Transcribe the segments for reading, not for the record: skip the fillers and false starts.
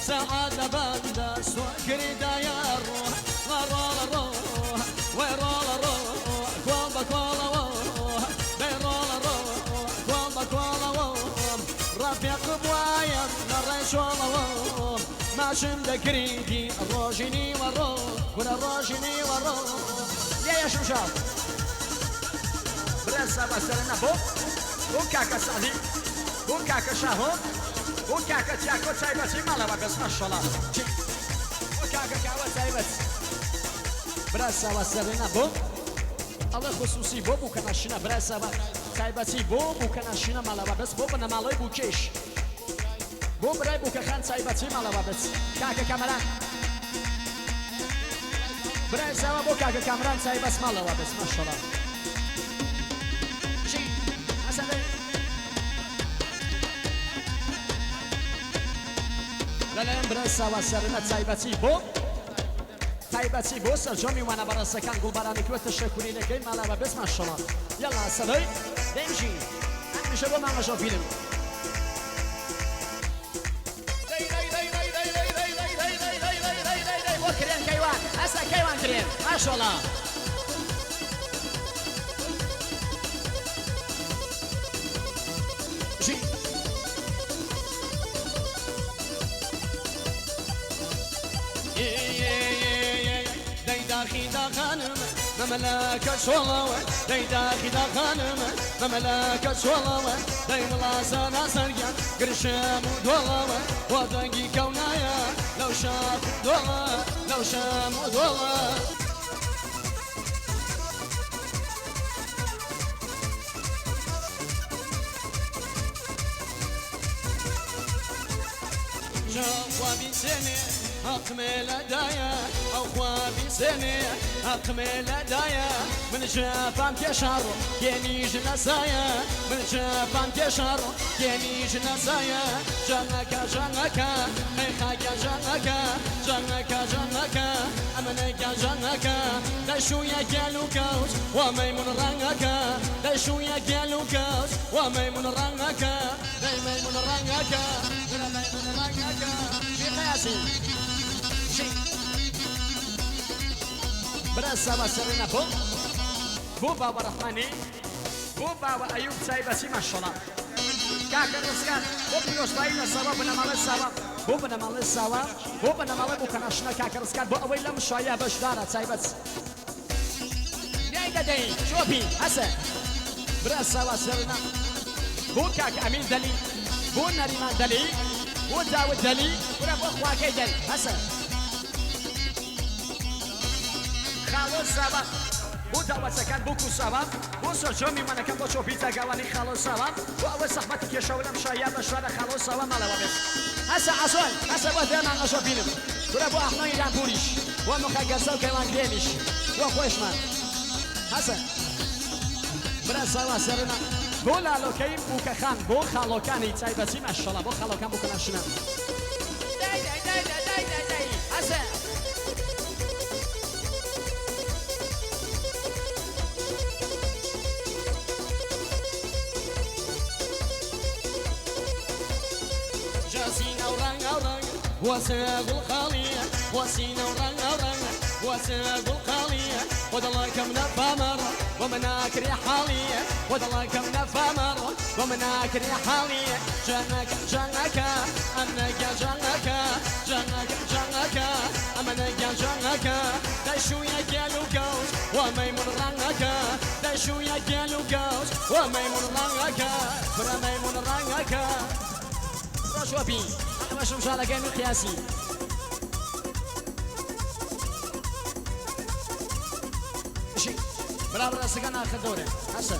سعادة باندا سوكري دايا الروح غرال الروح ويرال الروح كوالبا كوالا ووم بيرال الروح كوالبا كوالا ووم رفيق بوايم نريش والا ووم ماشم دكريدي الروجيني والروح ولا الروجيني والروح يا شمشار برسا بسرنا بو كاكا سعدي بو كاكا شاهو بو كاكا تياكو تايبتي مالا بس ما شاء الله بو كاكا كاوا تايبت برسا بسرنا بو الله خصوصي بو كناشنا برسا تايبتي بو كناشنا مالا بس بو بنا مالای بو کش بو برای بو كخان تايبتي مالا بس كاكا كامران برسا بو كاكا كامران تايبت مالا بس ما شاء الله لالم برسا و سرنا تایبتی بو سرجامی وانا برسا کن گل برانی که تشکری نکی مالا و بس ماشاءالله یلا سلای دنجی میشه با من ماشا فیلم بو کریم کیوان اصلا کیوان کریم ماشاءالله داخي دا خانم مملكة شولاوة داي داخي دا خانم مملكة شولاوة داي ملاسة ناسريان قرشام ودولاوة وداقي كونايا لو شاف دولا لو شام ودولا جوابي سنة أقمل دايا أو خوابي سنة أقمل دايا من جافان كشار كينيج نسايا من جافان كشار كينيج نسايا جنك جنك خيخك جنك جنك جنك أمنك جنك دشويا كالوكاوس وميمون رنك دشويا كالوكاوس وميمون رنك ميمون رنك ميمون رنك في قياسي برسا بسرنا بو بابا رحماني بو بابا أيوب سايبسي ما شاء الله كاكا رسكان بو بيوش باينا سوا بنا مال سوا بو بنا مال سوا بو بنا مال بو كناشنا كاكا رسكان بو أويلا مشايا بشدارة سايبس نايدا داي شو بي هسه برسا بسرنا بو كاكا أمين دلي بو نريمان دلي بو داود دلي بو أخواكي دلي هسه خالص سبا بو دعوة كان بوكو سبا بو سرجومي من كان بو شوفيتا قواني خالص سبا بو أول صحبتك يا شاولا مشايا بشوارع خالص سبا مالا وبس هسا عصوان هسا بو دائما أشوفينم ترى بو أحنا يدان بوريش بو مخاقسا وكيوان قريميش بو خوشمان هسا برا سوا سرنا بو لالوكيم بو كخان بو خالوكاني تايبتي ما شاء الله بو خالوكان بو كناشنا داي هسا جاسينا ورنگ ورنگ وساق الخالية وسينا ورنگ ورنگ وساق الخالية ودلا كم نفامر ومناكر حالية ودلا كم نفامر ومناكر حالية جنك جنك أمنك جنك جنك جنك أمنك جنك دشويا كالوكاوس وميمون رنك دشويا كالوكاوس وميمون رنك فرميمون رنك شوفي أنا مش مشاركة جيم قياسي شيء برابر راسكنا آخر دورة حسن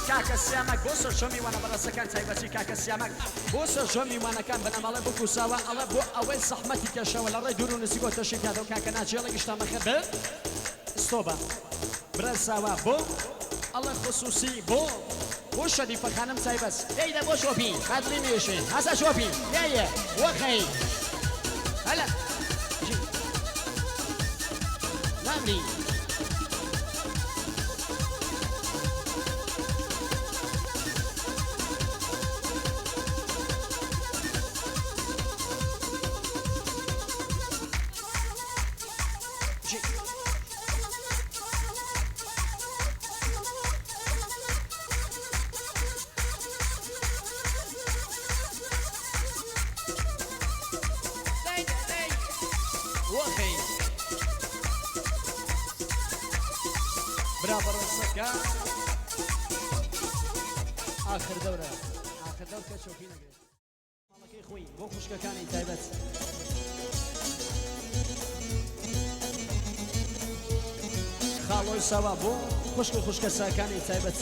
كاكا سيامك بوسر شومي وانا برا سكان تايبتي كاكا سيامك بوسر شومي وانا كان بنا مالا بوكو سوا الله بو اول صحمتي كشا ولا راي دورو نسيقو تشيك هذا كاكا ناجيلا قشتا مخبر استوبا برا سوا بو الله خصوصي بو شريفة خانم تايبس ايدا بو شوبي خادلي ميشي هسا شوبي يايا وخي هلا ناملي برافو ڕستەکە آخر دەورە آخر دەور کە چۆکی نەگرێت ماڵەکەی خۆی بۆ خوشکەکانی تایبەت خاڵۆی سەوا بۆ خوشک و خوشکە ساکانی تایبەت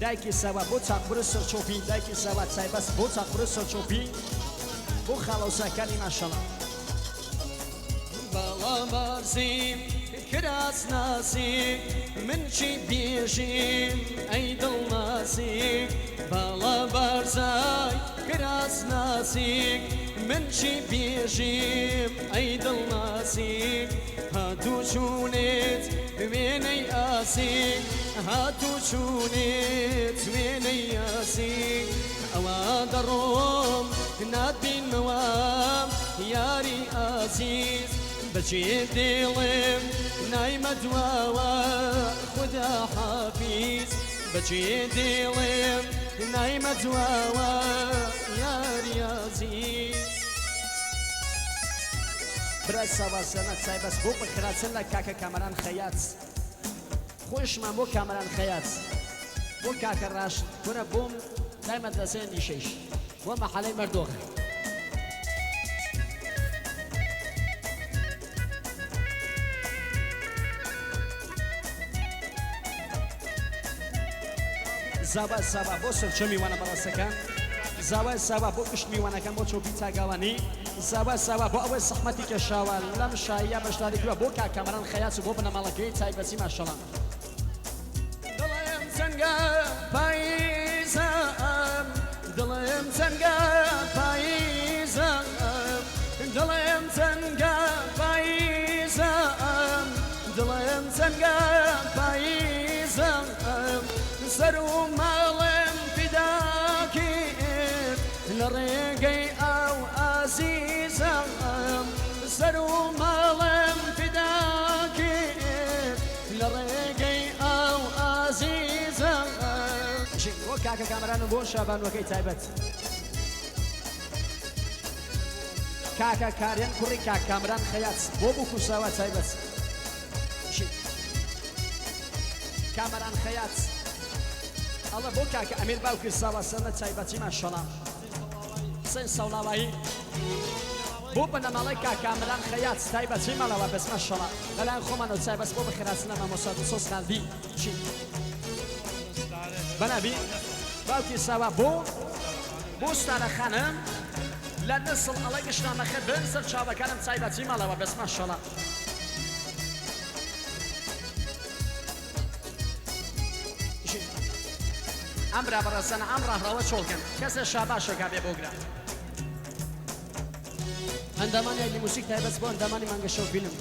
دایکی سەوا بۆ چاقبرە سەرچۆپی دایکی سەوا تایبەت بۆ چاقبرە سەرچۆپی بۆ خاڵۆ ساکانی ماشەڵڵا باڵا بارزیم کراس ناسی من چی بێژیم ئەی دڵناسی باڵا بارزای کراس ناسی من چی بێژیم ئەی دڵناسی هاتوو چوونێت وێنەی ئاسی هاتوو چوونێت وێنەی ئاسی ئەوە دەڕۆم ناتبینمەوە یاری ئازیز بەجێ دێڵێم نایمە دواوە خدا حافیز بەجێ دێڵێم نایمە دواوە یاری ئازیز برا سەواسەنە تایبەت بۆ بخراچن لە کاکە کامەران خەیات خۆشمان بۆ کامەران خەیات بۆ کاکە ڕاش کورە بۆم لای مەدرسەی نیشەیش بۆ مەحەلەی مەردۆخ زاوای ساوا بۆ سەرچۆ میوانە بەڕاستەکان زاوای ساوا بۆ گشت میوانەکان بۆ چۆپی چاگاوانی زاوای ساوا بۆ ئەوەی سەحمەتی کێشاوە لەم شایە بەشداری کردووە بۆ کاکەمەران خەیاس و بۆ بنەماڵەکەی تایبەتی ماشەڵڵا دڵێم چەنگە پاییزەم دڵێم چەنگە پاییزەم دڵێم چەنگە پاییزەم دڵێم چەنگە پاییزەم سەر و ماڵێم فیداکێت لە ڕێگەی ئەو ئازیزەم سەر و ماڵێم فیداکێت لە ڕێگەی ئەو ئازیزەم بۆ کاکە کامەران و بۆ شابانوەکەی تایبەت کاکە کاریان کوڕی کاک کامەران خەیات بۆ بکوساوە تایبەت کامەران خەیات ئەڵە بۆ کاکە ئەمیر باوکی ساواسەنە تایبەتی ماشەڵڵا حسێن سەوڵاوایی بۆ بنەماڵەی کاکامەران خەیات تایبەتی ماڵەوە بەس ماشەڵڵا لەلایەن خۆمانەوە تایبەت بۆ بخراچنە مامۆستا سۆس خاندی چی بەنابی باوکی ساوا بۆ ستارە خانم لە نسڵ ئەڵەی گشتنامەخە بن سەر چاوەکانم تایبەتی ماڵەوە بەس ماشەڵڵا ئەم برا بەڕێزانە ئەم ڕاهڕەوە چۆڵکەن کەسێ شاباشێکا بێ بۆگرا ئەندامانی ئەیلی موسیک تایبەت بۆ ئەندامانی مانگە شەو فیلم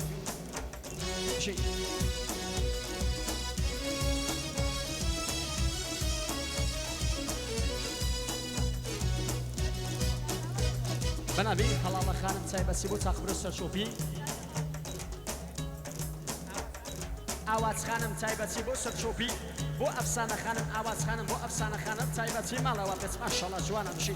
بەنابی هەڵاڵە خانم تایبەتی بۆ تاخبرە سەرچۆپی ئاواز خانم تایبەتی بۆ سەرچۆپی بۆ ئەفسانە خانم ئاواز خانم بۆ ئەفسانە خانم تایبەتی ماڵەوە بێت ماشەڵڵا جوانە بشی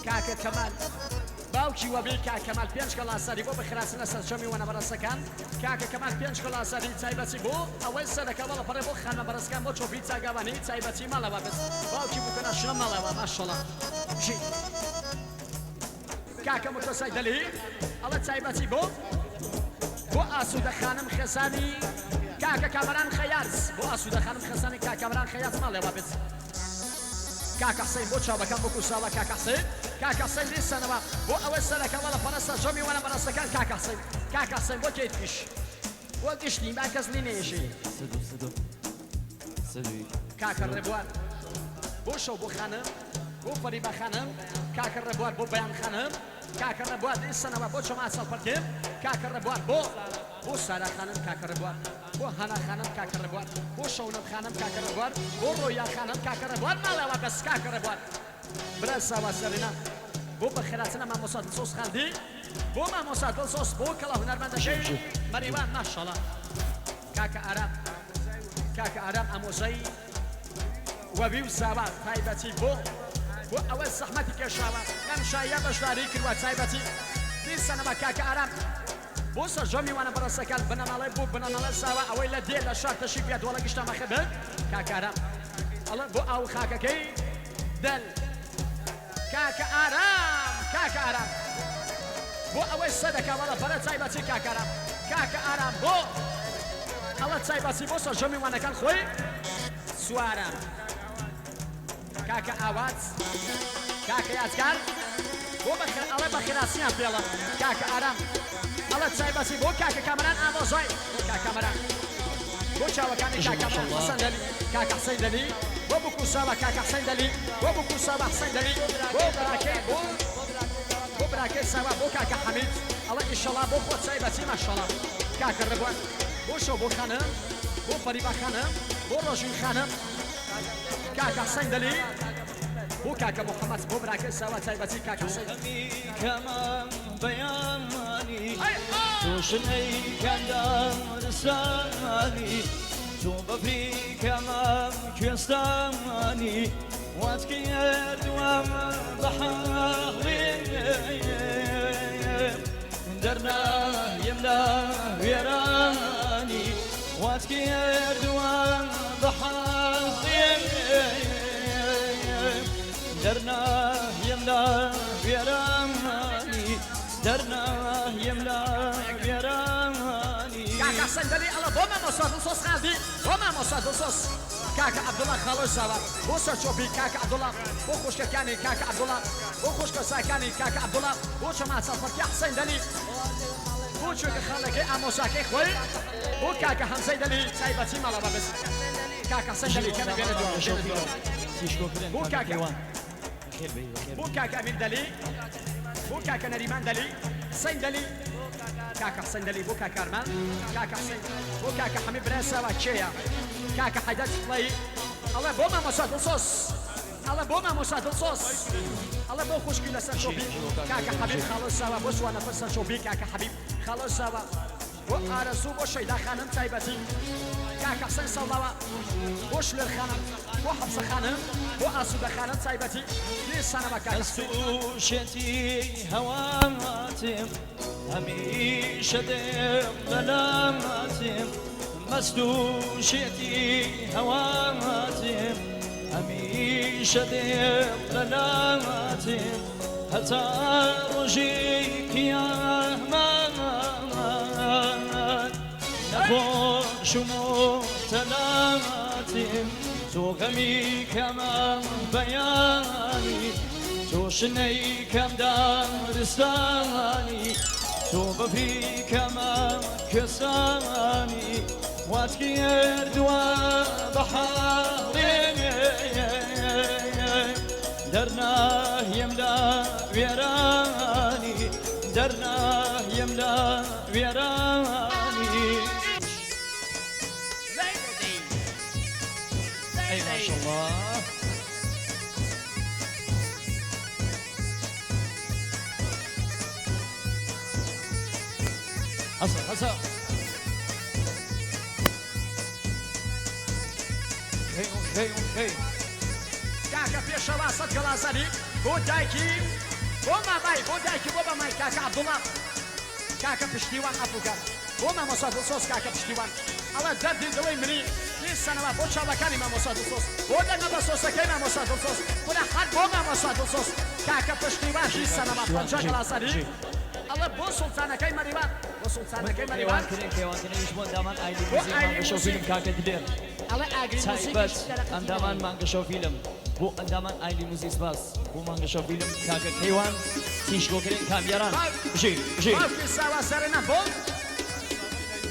کاکە کەمال باوکی وەبی کاکەمال 5 کەڵاسەری بۆ بخراچنە سەرچەمی وەنەبەرەسەکان کاکە کەمال 5 کەڵاسەری تایبەتی بۆ ئەوەی سەرەکە بەڵە پەڕێ بۆ خانە بەرزەکان بۆ چۆپی چاگاوانی تایبەتی ماڵەوە بێت باوکی بووکەنە شنە ماڵەوە ماشەڵڵا بژی کاکە مۆتۆسایکلی ئەڵە تایبەتی بۆ ئاسوودە خانم خێزانی کاکە کامەران خەیات بۆ ئاسوودە خانم خێزانی کاکەمەران خەیات ماڵەوە بێت کاکە حسین بۆ چاوەکان بۆ کوساوە کاکە حسین لیسەنەوە بۆ ئەوەی سەرەکە وەڵە پەرەسە جۆمی وەنە بەرەسەکان کاکە حسین بۆ کێتیش بۆ گشتی با کەس لینێژی کاکە ڕێبوار بۆ شەو بۆ خانم بۆ فەریبە خانم کاکە ڕێبوار بۆ بەیان خانم کاکە ڕێبوار لیسەنەوە بۆ چۆما سەڵپەرکێم کاکە ڕێبوار بۆ سارا خانم کاکە ڕێبوار بۆ هەنا خانم کاکە ڕێبوار بۆ شەونەم خانم کاکە ڕێبوار بۆ ڕۆیا خانم کاکە ڕێبوار ماڵەوە بەس کاکە ڕێبوار برا سوا سرنا بو بخيراتنا ما مصاد صوص خالدي بو ما مصاد صوص بو كلا هنرمند شيء مريوان ما شاء الله كاك عرب أموزي وبيو سوا تايبتي بو أول زحمتك يا شباب كم شايب بشداري كروا تايبتي دي سنة ما كاك عرب بو سرجمي وانا برا سكال بنا مالي بو بنا مالي سوا أول دي لشارت تشيب يد ولا قشتا ما خبر كاك عرب الله بو أو خاكا كي دل كاك عرب بو أول صدقة ولا برا تايبتي كاك عرب بو الله تايبتي بو سرجمي وانا كان خوي سوارا كاكا آواز كاكا يازكار بو بخير الله بخيراتيان بيلا كاكا آرام الله تايبتي بو كاكا كامران آموزاي كاكا كامران بو شاوكاني كاكا حسن دلي كاكا حسين دلي بو بكو سابا كاكا حسين دلي بو بكو سابا حسين دلي بو براكي سابا بو كاكا حميد الله إن شاء الله بو خود تايبتي ما شاء الله كاكا ربوان بو شو بو خانم بو فريبا خانم بو رجل خانم كاكا حسين دلي بو كاكا محمد بو براكي سوا تايبتي كاكا حسين كمان بياني توشني كان دار ساني توبا في كمان كيستاني واتكير دوام بحارين درنا يملا ويراني واتكير دوام بحارين درنا يملا ويراني درنا يملا ويراني كاكا حسين دلي الله بوما مصاد الصوص خالدي بوما مصاد الصوص كاكا عبد الله خالص سوا بو سرچوبي كاكا عبد الله بو خوشكاني كاكا عبد الله بو خوشك ساكاني كاكا عبد الله بو شما صفر حسين دلي بو شوك خالك اموساكي خوي بو كاكا حسين دلي تايبتي مالا بس كاكا حسين دلي كان بين بو كاكا بو كاكا امين دلي بو كاكا نريمان دلي حسين دلي كاكا حسين دلي بو كاكا ارمان كاكا حسين بو كاكا حميد براسا واتشيا كاكا حيدات طلي الله بوما مصاد الصوص الله بوما مصاد الصوص الله بو خوش كيلا سرشوبي كاكا حبيب خلاص سوا بو سوانا فرسرشوبي كاكا حبيب خلاص سوا بو ارسو بو شيدا خانم تايبتي كاكا حسين صلاوا بو شلر خانم بو حفص خانم بو اسود خانم تايبتي ليس انا كاكا سوشتي هواماتم هميشه دم ظلاماتم مسدوشتي هواماتم هميشه دم ظلاماتم حتى رجيك يا مان نفور شمو تلاماتم تو غمي كمان بياني تو شني كم دارستاني تو بفي كمان كساني واتكير دوا بحارين درنا يملا ويراني درنا يملا ويراني اي ما شاء الله حسن اوكي كاكا في شواسط جلاسري بو دايكي بو ماماي بو دايكي بو ماماي كاكا عبد الله كاكا بشتيوان ابوكا بو ما مصاد الصوص كاكا بشتيوان الله درد دوي مني ليس انا بو شالا كاني ما مصاد الصوص بو دنا بصوص كاين مصاد الصوص ولا حد بو ما مصاد الصوص كاكا بشتيوان ليس انا ما بنجا جلاسري الله بو سلطانه كاي مريوان بو سلطانه كاي مريوان كيوان يشبون دامان ايلي موزي شو فيلم كاكا دير الله اجري تايبت اندامان مانجا شو فيلم بو اندامان ايلي موزي سباس بو مانجا شو فيلم كاكا كيوان تيشكو كرين كاميران جي في سوا سرنا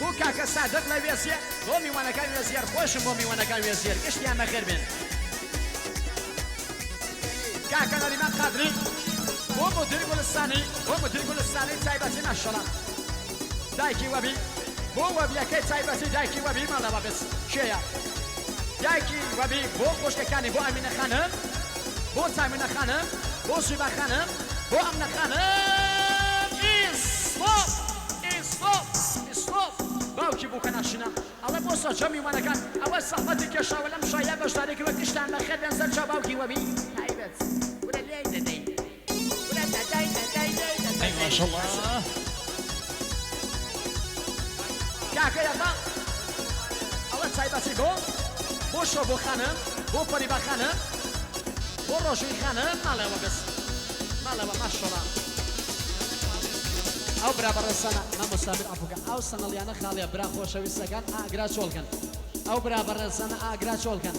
بو كاكا صادق لا بيسير بومي وانا كان يسير خوش بومي وانا كان يسير ايش يا ما خير بين كاكا نريمان قادري بو مدير الثاني تايبتي ما شاء الله دايكي وبي بو وبي كي تايبتي دايكي وبي ما لا بس شيا دايكي وبي بو خوش كاني بو امين خانم بۆ تایمنە خانم بۆ زیبا خانم بۆ ئەمنە خانم ئیسڵۆپ ئیسڵۆپ ئیسڵۆپ باوکی بوو کە ناشنا ئەڵێ بۆ سەرجەمی وانەکان ئەوە سەحمەتی کێشاوە لەم شایە بەشداری کرد گشتان بەخێر بێن سەر چاو باوکی وەبی تایبەت ورە لێی دەدەی ورە دەدەی دەدەی ئەی ماشەڵڵا کاکە یاخا ئەڵە تایبەتی بۆ شۆ بۆ خانم بۆ پەریبا خانم بۆ ڕۆژوی خانم ماڵەوە بس ماڵەوە ماشەڵڵا ئەو برابەڕێسانە مامۆستابر ئەفوکە ئەو سەنەڵیانە خاڵیە برا خۆشەویستەکان ئاگرا چۆڵکەن ئەو برابەڕێسانە ئاگرا چۆڵکەن